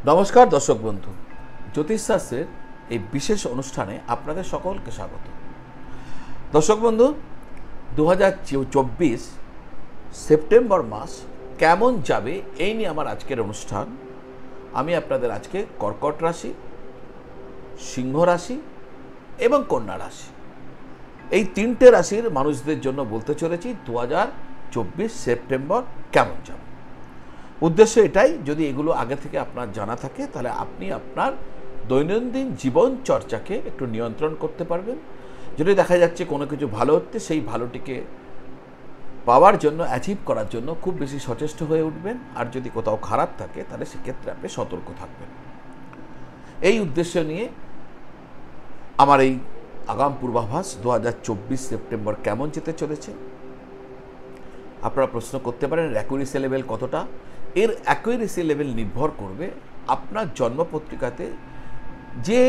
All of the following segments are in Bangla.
নমস্কার দর্শক বন্ধু, জ্যোতিষশাস্ত্রের এই বিশেষ অনুষ্ঠানে আপনাদের সকলকে স্বাগত। দর্শক বন্ধু, 2024 সেপ্টেম্বর মাস কেমন যাবে এই নিয়ে আমার আজকের অনুষ্ঠান। আমি আপনাদের আজকে কর্কট রাশি, সিংহ রাশি এবং কন্যা রাশি এই তিনটে রাশির মানুষদের জন্য বলতে চলেছি 2024 সেপ্টেম্বর কেমন যাবে। উদ্দেশ্য এটাই, যদি এগুলো আগে থেকে আপনার জানা থাকে তাহলে আপনি আপনার দৈনন্দিন জীবন চর্চাকে একটু নিয়ন্ত্রণ করতে পারবেন। যদি দেখা যাচ্ছে কোনো কিছু ভালো হচ্ছে, সেই ভালোটিকে পাওয়ার জন্য, অ্যাচিভ করার জন্য খুব বেশি সচেষ্ট হয়ে উঠবেন। আর যদি কোথাও খারাপ থাকে তাহলে সেক্ষেত্রে আপনি সতর্ক থাকবেন। এই উদ্দেশ্য নিয়ে আমার এই আগাম পূর্বাভাস 2024 সেপ্টেম্বর কেমন যেতে চলেছে। আপনারা প্রশ্ন করতে পারেন অ্যাকুরেসি লেভেল কতটা। এর অ্যাকুরেসি লেভেল নির্ভর করবে আপনার জন্মপত্রিকাতে যে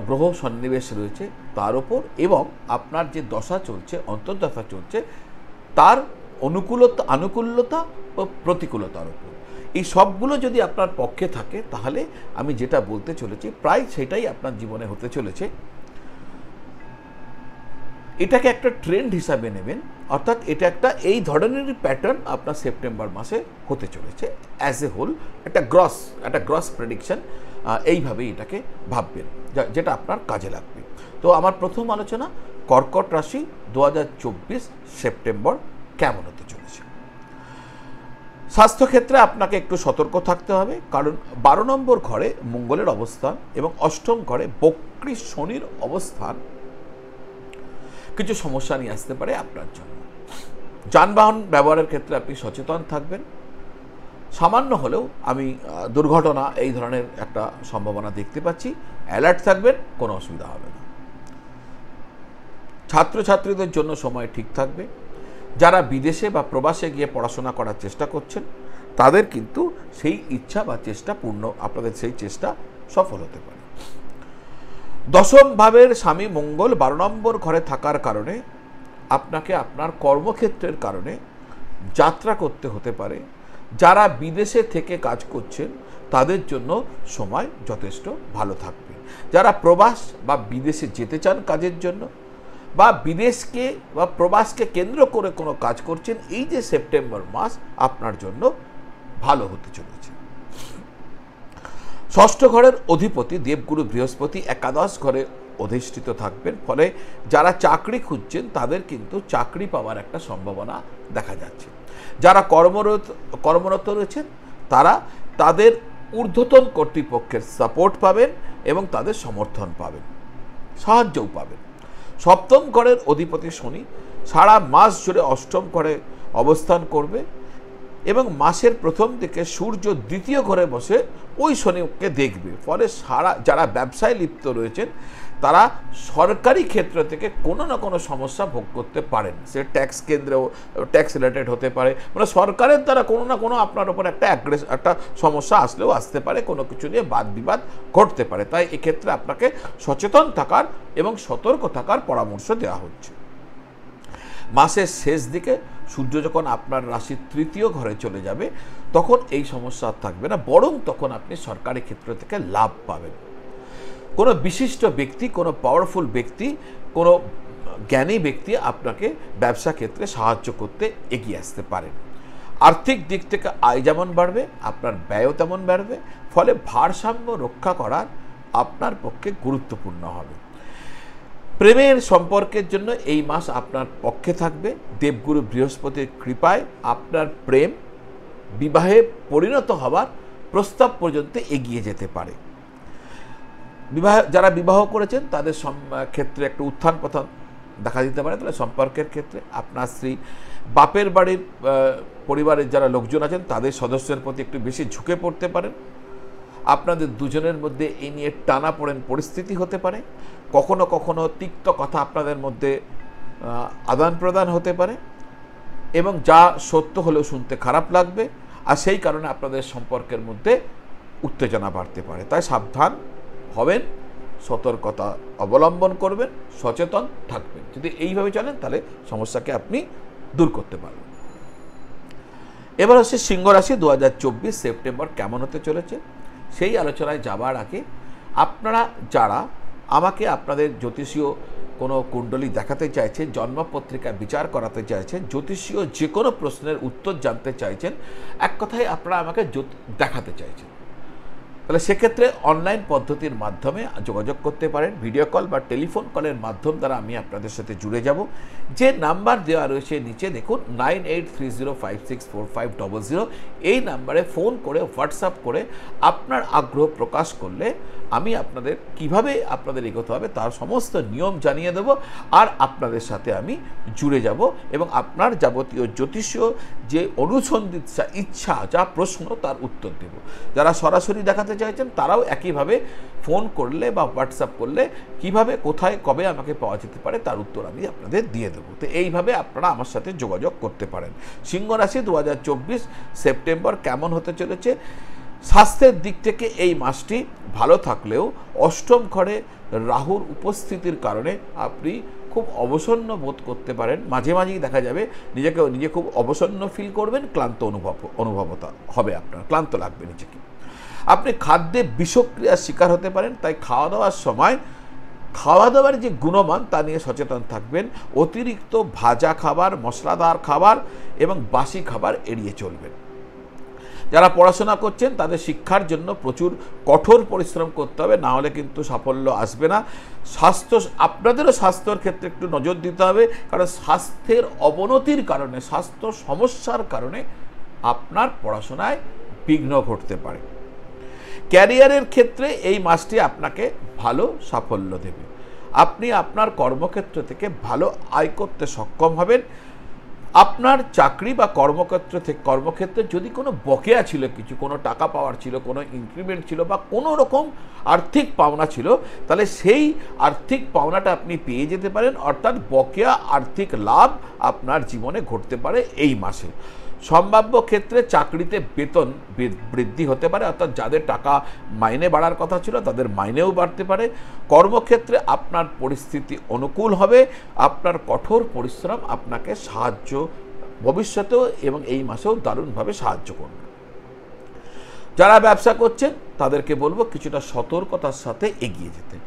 গ্রহ সন্নিবেশ রয়েছে তার ওপর, এবং আপনার যে দশা চলছে, অন্তর্দশা চলছে, তার আনুকূল্যতা ও প্রতিকূলতার ওপর। এই সবগুলো যদি আপনার পক্ষে থাকে তাহলে আমি যেটা বলতে চলেছি প্রায় সেটাই আপনার জীবনে হতে চলেছে। এটাকে একটা ট্রেন্ড হিসাবে নেবেন, অর্থাৎ এটা একটা এই ধরনেরই প্যাটার্ন আপনার সেপ্টেম্বর মাসে হতে চলেছে। অ্যাজ এ হোল একটা গ্রস প্রেডিকশন, এইভাবেই এটাকে ভাববেন, যেটা আপনার কাজে লাগবে। তো আমার প্রথম আলোচনা, কর্কট রাশি 2024 সেপ্টেম্বর কেমন হতে চলেছে। স্বাস্থ্যক্ষেত্রে আপনাকে একটু সতর্ক থাকতে হবে, কারণ 12 নম্বর ঘরে মঙ্গলের অবস্থান এবং 8ম ঘরে বক্রী শনির অবস্থান কিছু সমস্যা নিয়ে আসতে পারে আপনার জন্য। যানবাহন ব্যবহারের ক্ষেত্রে আপনি সচেতন থাকবেন। সামান্য হলেও আমি দুর্ঘটনা এই ধরনের একটা সম্ভাবনা দেখতে পাচ্ছি। অ্যালার্ট থাকবেন, কোনো অসুবিধা হবে না। ছাত্রছাত্রীদের জন্য সময় ঠিক থাকবে। যারা বিদেশে বা প্রবাসে গিয়ে পড়াশোনা করার চেষ্টা করছেন তাদের কিন্তু সেই ইচ্ছা বা চেষ্টা আপনাদের সেই চেষ্টা সফল হতে পারে। 10ম ভাবের স্বামী মঙ্গল 12 নম্বর ঘরে থাকার কারণে আপনাকে আপনার কর্মক্ষেত্রের কারণে যাত্রা করতে হতে পারে। যারা বিদেশে থেকে কাজ করছেন তাদের জন্য সময় যথেষ্ট ভালো থাকবে। যারা প্রবাস বা বিদেশে যেতে চান কাজের জন্য, বা বিদেশকে বা প্রবাসকে কেন্দ্র করে কোনো কাজ করছেন, এই যে সেপ্টেম্বর মাস আপনার জন্য ভালো হতে চলেছে। 6ষ্ঠ ঘরের অধিপতি দেবগুরু বৃহস্পতি একাদশ ঘরে অধিষ্ঠিত থাকবেন, ফলে যারা চাকরি খুঁজছেন তাদের কিন্তু চাকরি পাওয়ার একটা সম্ভাবনা দেখা যাচ্ছে। যারা কর্মরত রয়েছেন তারা তাদের ঊর্ধ্বতন কর্তৃপক্ষের সাপোর্ট পাবেন এবং তাদের সমর্থন পাবেন, সাহায্যও পাবেন। 7ম ঘরের অধিপতি শনি সারা মাস জুড়ে 8ম ঘরে অবস্থান করবে এবং মাসের প্রথম দিকে সূর্য 2য় ঘরে বসে ওই শনিকে দেখবে। ফলে যারা ব্যবসায় লিপ্ত রয়েছেন তারা সরকারি ক্ষেত্র থেকে কোনো না কোনো সমস্যা ভোগ করতে পারেন। সে ট্যাক্স রিলেটেড হতে পারে, মানে সরকারের দ্বারা কোনো না কোনো আপনার ওপর একটা সমস্যা আসলেও আসতে পারে, কোনো কিছু নিয়ে বাদ বিবাদ ঘটতে পারে। তাই এক্ষেত্রে আপনাকে সচেতন থাকার এবং সতর্ক থাকার পরামর্শ দেওয়া হচ্ছে। মাসের শেষ দিকে সূর্য যখন আপনার রাশির 3য় ঘরে চলে যাবে তখন এই সমস্যা আর থাকবে না, বরং তখন আপনি সরকারি ক্ষেত্র থেকে লাভ পাবেন। কোনো বিশিষ্ট ব্যক্তি, কোনো পাওয়ারফুল ব্যক্তি, কোনো জ্ঞানী ব্যক্তি আপনাকে ব্যবসা ক্ষেত্রে সাহায্য করতে এগিয়ে আসতে পারেন। আর্থিক দিক থেকে আয় যেমন বাড়বে, আপনার ব্যয়ও তেমন বাড়বে, ফলে ভারসাম্য রক্ষা করার আপনার পক্ষে গুরুত্বপূর্ণ হবে। প্রেমের সম্পর্কের জন্য এই মাস আপনার পক্ষে থাকবে। দেবগুরু বৃহস্পতির কৃপায় আপনার প্রেম বিবাহে পরিণত হবার প্রস্তাব পর্যন্ত এগিয়ে যেতে পারে। যারা বিবাহ করেছেন তাদের ক্ষেত্রে একটু উত্থান পতন দেখা দিতে পারে। তাহলে সম্পর্কের ক্ষেত্রে আপনার স্ত্রী, বাপের বাড়ির পরিবারের যারা লোকজন আছেন তাদের সদস্যের প্রতি একটু বেশি ঝুঁকে পড়তে পারেন। আপনাদের দুজনের মধ্যে এই নিয়ে টানাপোড়েন পরিস্থিতি হতে পারে। কখনো কখনো তিক্ত কথা আপনাদের মধ্যে আদান প্রদান হতে পারে এবং যা সত্য হলেও শুনতে খারাপ লাগবে, আর সেই কারণে আপনাদের সম্পর্কের মধ্যে উত্তেজনা বাড়তে পারে। তাই সাবধান হবেন, সতর্কতা অবলম্বন করবেন, সচেতন থাকবেন। যদি এইভাবে চলেন তাহলে সমস্যাকে আপনি দূর করতে পারবেন। এবার হচ্ছে সিংহ রাশি 2024 সেপ্টেম্বর কেমন হতে চলেছে। সেই আলোচনায় যাবার আগে আপনারা যারা আমাকে আপনাদের জ্যোতিষীয় কোনো কুণ্ডলী দেখাতে চাইছেন, জন্মপত্রিকা বিচার করাতে চাইছেন, জ্যোতিষীয় যে কোনো প্রশ্নের উত্তর জানতে চাইছেন, এক কথায় আপনারা আমাকে দেখাতে চাইছেন, তাহলে সেক্ষেত্রে অনলাইন পদ্ধতির মাধ্যমে যোগাযোগ করতে পারেন। ভিডিও কল বা টেলিফোন কলের মাধ্যম দ্বারা আমি আপনাদের সাথে জুড়ে যাব। যে নাম্বার দেওয়া রয়েছে নিচে দেখুন 9830564500, এই নাম্বারে ফোন করে হোয়াটসঅ্যাপ করে আপনার আগ্রহ প্রকাশ করলে আমি আপনাদের কিভাবে আপনাদের এগোতে হবে তার সমস্ত নিয়ম জানিয়ে দেব, আর আপনাদের সাথে আমি জুড়ে যাব এবং আপনার যাবতীয় জ্যোতিষীয় যে অনুসন্ধিত ইচ্ছা, যা প্রশ্ন, তার উত্তর দেব। যারা সরাসরি দেখাতে চাইছেন তারাও একইভাবে ফোন করলে বা হোয়াটসঅ্যাপ করলে কিভাবে, কোথায়, কবে আমাকে পাওয়া যেতে পারে তার উত্তর আমি আপনাদের দিয়ে দেবো। তো এইভাবে আপনারা আমার সাথে যোগাযোগ করতে পারেন। সিংহ রাশি 2024 সেপ্টেম্বর কেমন হতে চলেছে? স্বাস্থ্যের দিক থেকে এই মাসটি ভালো থাকলেও অষ্টম ঘরে রাহুর উপস্থিতির কারণে আপনি খুব অবসন্ন বোধ করতে পারেন। মাঝে মাঝেই দেখা যাবে নিজে খুব অবসন্ন ফিল করবেন, ক্লান্ত অনুভবতা হবে, আপনার ক্লান্ত লাগবে নিজেকে। আপনি খাদ্যে বিষক্রিয়ার শিকার হতে পারেন, তাই খাওয়া দাওয়ার সময় খাওয়া দাওয়ার যে গুণমান তা নিয়ে সচেতন থাকবেন। অতিরিক্ত ভাজা খাবার, মশলাদার খাবার এবং বাসি খাবার এড়িয়ে চলবেন। যারা পড়াশোনা করছেন তাদের শিক্ষার জন্য প্রচুর কঠোর পরিশ্রম করতে হবে, না হলে কিন্তু সাফল্য আসবে না। আপনাদেরও স্বাস্থ্যের ক্ষেত্রে একটু নজর দিতে হবে, কারণ স্বাস্থ্যের অবনতির কারণে, স্বাস্থ্য সমস্যার কারণে আপনার পড়াশোনায় বিঘ্ন ঘটতে পারে। ক্যারিয়ারের ক্ষেত্রে এই মাসটি আপনাকে ভালো সাফল্য দেবে। আপনি আপনার কর্মক্ষেত্র থেকে ভালো আয় করতে সক্ষম হবেন। আপনার চাকরি বা কর্মক্ষেত্রে যদি কোনো বকেয়া ছিল, কিছু কোনো টাকা পাওয়ার ছিল, কোনো ইনক্রিমেন্ট ছিল বা কোনো রকম আর্থিক পাওনা ছিল, তাহলে সেই আর্থিক পাওনাটা আপনি পেয়ে যেতে পারেন। অর্থাৎ বকেয়া আর্থিক লাভ আপনার জীবনে ঘটতে পারে এই মাসে। সম্ভাব্য ক্ষেত্রে চাকরিতে বেতন বৃদ্ধি হতে পারে, অর্থাৎ যাদের টাকা মাইনে বাড়ার কথা ছিল তাদের মাইনেও বাড়তে পারে। কর্মক্ষেত্রে আপনার পরিস্থিতি অনুকূল হবে। আপনার কঠোর পরিশ্রম আপনাকে ভবিষ্যতেও এবং এই মাসেও দারুণভাবে সাহায্য করবে। যারা ব্যবসা করছেন তাদেরকে বলবো কিছুটা সতর্কতার সাথে এগিয়ে যেতে।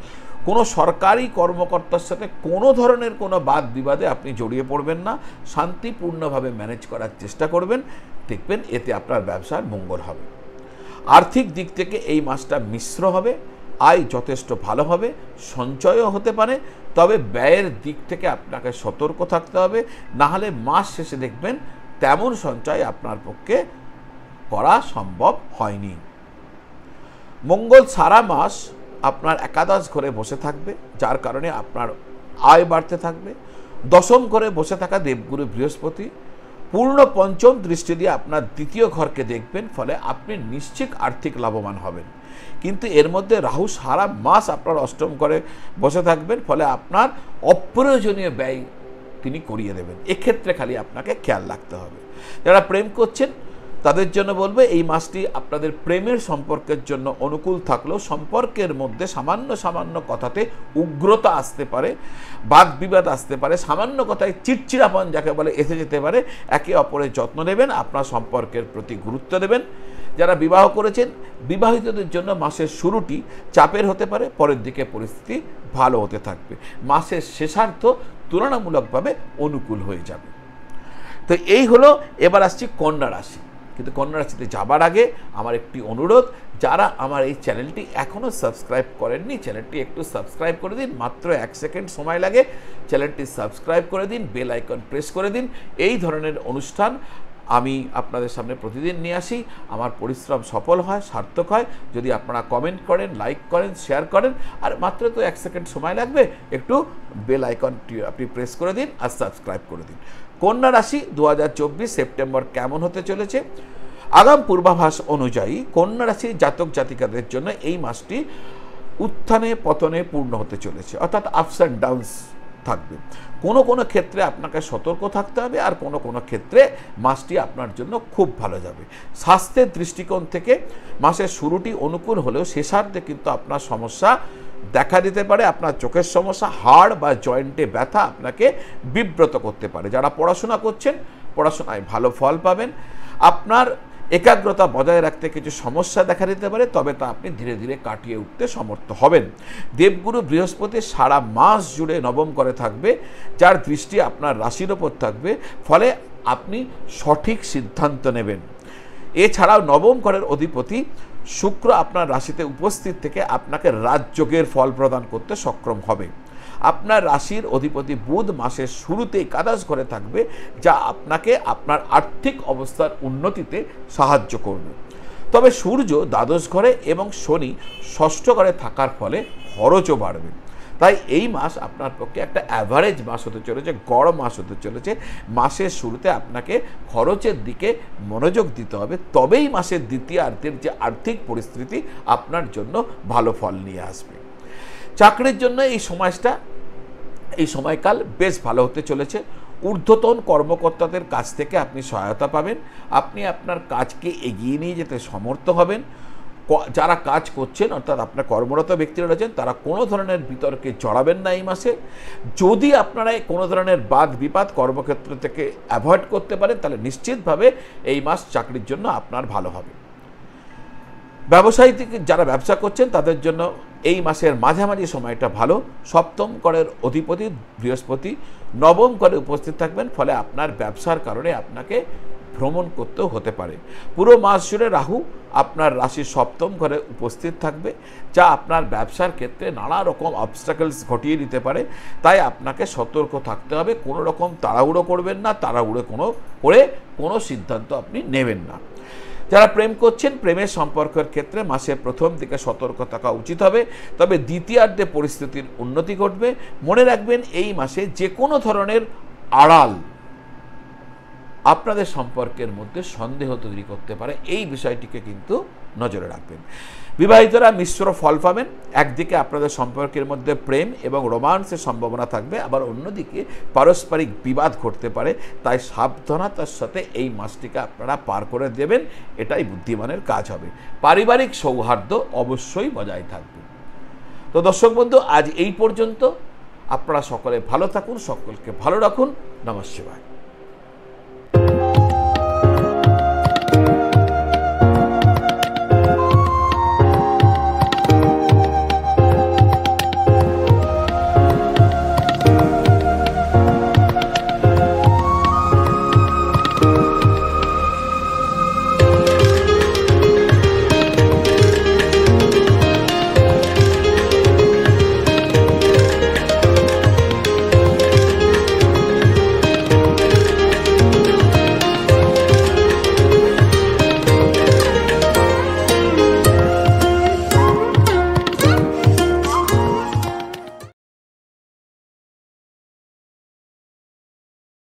কোনো সরকারি কর্মকর্তার সাথে কোনো ধরনের কোনো বাদ বিবাদে আপনি জড়িয়ে পড়বেন না, শান্তিপূর্ণভাবে ম্যানেজ করার চেষ্টা করবেন, দেখবেন এতে আপনার ব্যবসার মঙ্গল হবে। আর্থিক দিক থেকে এই মাসটা মিশ্র হবে, আয় যথেষ্ট ভালো হবে, সঞ্চয়ও হতে পারে, তবে ব্যয়ের দিক থেকে আপনাকে সতর্ক থাকতে হবে, না হলে মাস শেষে দেখবেন তেমন সঞ্চয় আপনার পক্ষে করা সম্ভব হয়নি। মঙ্গল সারা মাস আপনার একাদশ ঘরে বসে থাকবে, যার কারণে আপনার আয় বাড়তে থাকবে। দশম ঘরে বসে থাকা দেবগুরু বৃহস্পতি পূর্ণ পঞ্চম দৃষ্টি দিয়ে আপনার দ্বিতীয় ঘরকে দেখবেন, ফলে আপনি নিশ্চিত আর্থিক লাভবান হবেন। কিন্তু এর মধ্যে রাহু সারা মাস আপনার অষ্টম ঘরে বসে থাকবেন, ফলে আপনার অপ্রয়োজনীয় ব্যয় তিনি করিয়ে দেবেন। এক্ষেত্রে খালি আপনাকে খেয়াল রাখতে হবে। যারা প্রেম করছেন তাদের জন্য বলবে এই মাসটি আপনাদের প্রেমের সম্পর্কের জন্য অনুকূল থাকলেও সম্পর্কের মধ্যে সামান্য কথাতে উগ্রতা আসতে পারে, বাদ বিবাদ আসতে পারে, সামান্য কথায় চিড়চিড়াপন যাকে বলে এসে যেতে পারে। একে অপরের যত্ন নেবেন, আপনার সম্পর্কের প্রতি গুরুত্ব দেবেন। যারা বিবাহ করেছেন বিবাহিতদের জন্য মাসের শুরুটি চাপের হতে পারে, পরের দিকে পরিস্থিতি ভালো হতে থাকবে। মাসের শেষার্ধ তুলনামূলকভাবে অনুকূল হয়ে যাবে। তো এই হলো। এবার আসছি কন্যা রাশি। কিন্তু কন্যা রাশিতে যাবার আগে আমার একটি অনুরোধ, যারা আমার এই চ্যানেলটি এখনও সাবস্ক্রাইব করেননি, চ্যানেলটি একটু সাবস্ক্রাইব করে দিন। মাত্র 1 সেকেন্ড সময় লাগে, চ্যানেলটি সাবস্ক্রাইব করে দিন, বেল আইকন প্রেস করে দিন। এই ধরনের অনুষ্ঠান আমি আপনাদের সামনে প্রতিদিন নিয়ে আসি। আমার পরিশ্রম সফল হয়, সার্থক হয় যদি আপনারা কমেন্ট করেন, লাইক করেন, শেয়ার করেন। আর মাত্র তো 1 সেকেন্ড সময় লাগবে, একটু বেল আইকনটি আপনি প্রেস করে দিন আর সাবস্ক্রাইব করে দিন। কন্যা রাশি 2024 সেপ্টেম্বর কেমন হতে চলেছে? আগাম পূর্বাভাস অনুযায়ী কন্যা রাশির জাতক জাতিকাদের জন্য এই মাসটি উত্থানে পতনে পূর্ণ হতে চলেছে, অর্থাৎ আপস অ্যান্ড ডাউনস থাকবে। কোনো ক্ষেত্রে আপনাকে সতর্ক থাকতে হবে, আর কোনো ক্ষেত্রে মাসটি আপনার জন্য খুব ভালো যাবে। স্বাস্থ্যের দৃষ্টিকোণ থেকে মাসের শুরুটি অনুকূল হলেও শেষার্ধে কিন্তু আপনার সমস্যা দেখা দিতে পারে। আপনার চোখের সমস্যা, হাড় বা জয়েন্টে ব্যথা আপনাকে বিব্রত করতে পারে। যারা পড়াশোনা করছেন পড়াশোনায় ভালো ফল পাবেন। আপনার একাগ্রতা বজায় রাখতে কিছু সমস্যা দেখা দিতে পারে, তবে তা আপনি ধীরে ধীরে কাটিয়ে উঠতে সমর্থ হবেন। দেবগুরু বৃহস্পতি সারা মাস জুড়ে নবম ঘরে থাকবে, যার দৃষ্টি আপনার রাশির ওপর থাকবে, ফলে আপনি সঠিক সিদ্ধান্ত নেবেন। এছাড়াও নবম ঘরের অধিপতি শুক্র আপনার রাশিতে উপস্থিত থেকে আপনাকে রাজযোগের ফল প্রদান করতে সক্ষম হবে। আপনার রাশির অধিপতি বুধ মাসের শুরুতে একাদশ ঘরে থাকবে, যা আপনাকে আপনার আর্থিক অবস্থার উন্নতিতে সাহায্য করবে। তবে সূর্য দ্বাদশ ঘরে এবং শনি ষষ্ঠ ঘরে থাকার ফলে খরচও বাড়বে। তাই এই মাস আপনার পক্ষে একটা অ্যাভারেজ মাস হতে চলেছে, গড় মাস হতে চলেছে। মাসের শুরুতে আপনাকে খরচের দিকে মনোযোগ দিতে হবে, তবেই মাসের দ্বিতীয়ার্ধের যে আর্থিক পরিস্থিতি আপনার জন্য ভালো ফল নিয়ে আসবে। চাকরির জন্য এই সময়কাল বেশ ভালো হতে চলেছে। ঊর্ধ্বতন কর্মকর্তাদের কাছ থেকে আপনি সহায়তা পাবেন, আপনি আপনার কাজকে এগিয়ে নিয়ে যেতে সমর্থ হবেন। যারা কাজ করছেন অর্থাৎ আপনার কর্মরত ব্যক্তিরা রয়েছেন, তারা কোনো ধরনের বিতর্কে জড়াবেন না এই মাসে। যদি আপনারা কোনো ধরনের বাদ বিবাদ কর্মক্ষেত্র থেকে অ্যাভয়েড করতে পারেন, তাহলে নিশ্চিতভাবে এই মাস চাকরির জন্য আপনার ভালো হবে। ব্যবসায়ী থেকে যারা ব্যবসা করছেন তাদের জন্য এই মাসের মাঝামাঝি সময়টা ভালো। সপ্তম ঘরের অধিপতি বৃহস্পতি নবম ঘরে উপস্থিত থাকবেন, ফলে আপনার ব্যবসার কারণে আপনাকে ভ্রমণ করতেও হতে পারে। পুরো মাস জুড়ে রাহু আপনার রাশির সপ্তম ঘরে উপস্থিত থাকবে, যা আপনার ব্যবসার ক্ষেত্রে নানা রকম অবস্ট্যাকলস ঘটিয়ে দিতে পারে। তাই আপনাকে সতর্ক থাকতে হবে, কোনো রকম তাড়াহুড়ো করবেন না, তাড়াহুড়ো করে কোনো সিদ্ধান্ত আপনি নেবেন না। যারা প্রেম করছেন, প্রেমের সম্পর্কের ক্ষেত্রে মাসের প্রথম দিকে সতর্ক থাকা উচিত হবে, তবে দ্বিতীয়ার্ধে পরিস্থিতির উন্নতি ঘটবে। মনে রাখবেন, এই মাসে যে কোনো ধরনের আড়াল আপনাদের সম্পর্কের মধ্যে সন্দেহ তৈরি করতে পারে, এই বিষয়টিকে কিন্তু নজরে রাখবেন। বিবাহিতরা মিশ্র ফল পাবেন। একদিকে আপনাদের সম্পর্কের মধ্যে প্রেম এবং রোমান্সের সম্ভাবনা থাকবে, আবার অন্যদিকে পারস্পরিক বিবাদ ঘটতে পারে। তাই সাবধানতার সাথে এই মাসটিকে আপনারা পার করে দেবেন, এটাই বুদ্ধিমানের কাজ হবে। পারিবারিক সৌহার্দ্য অবশ্যই বজায় থাকবে। তো দর্শক বন্ধু, আজ এই পর্যন্ত। আপনারা সকলে ভালো থাকুন, সকলকে ভালো রাখুন। নমঃ শিবায়।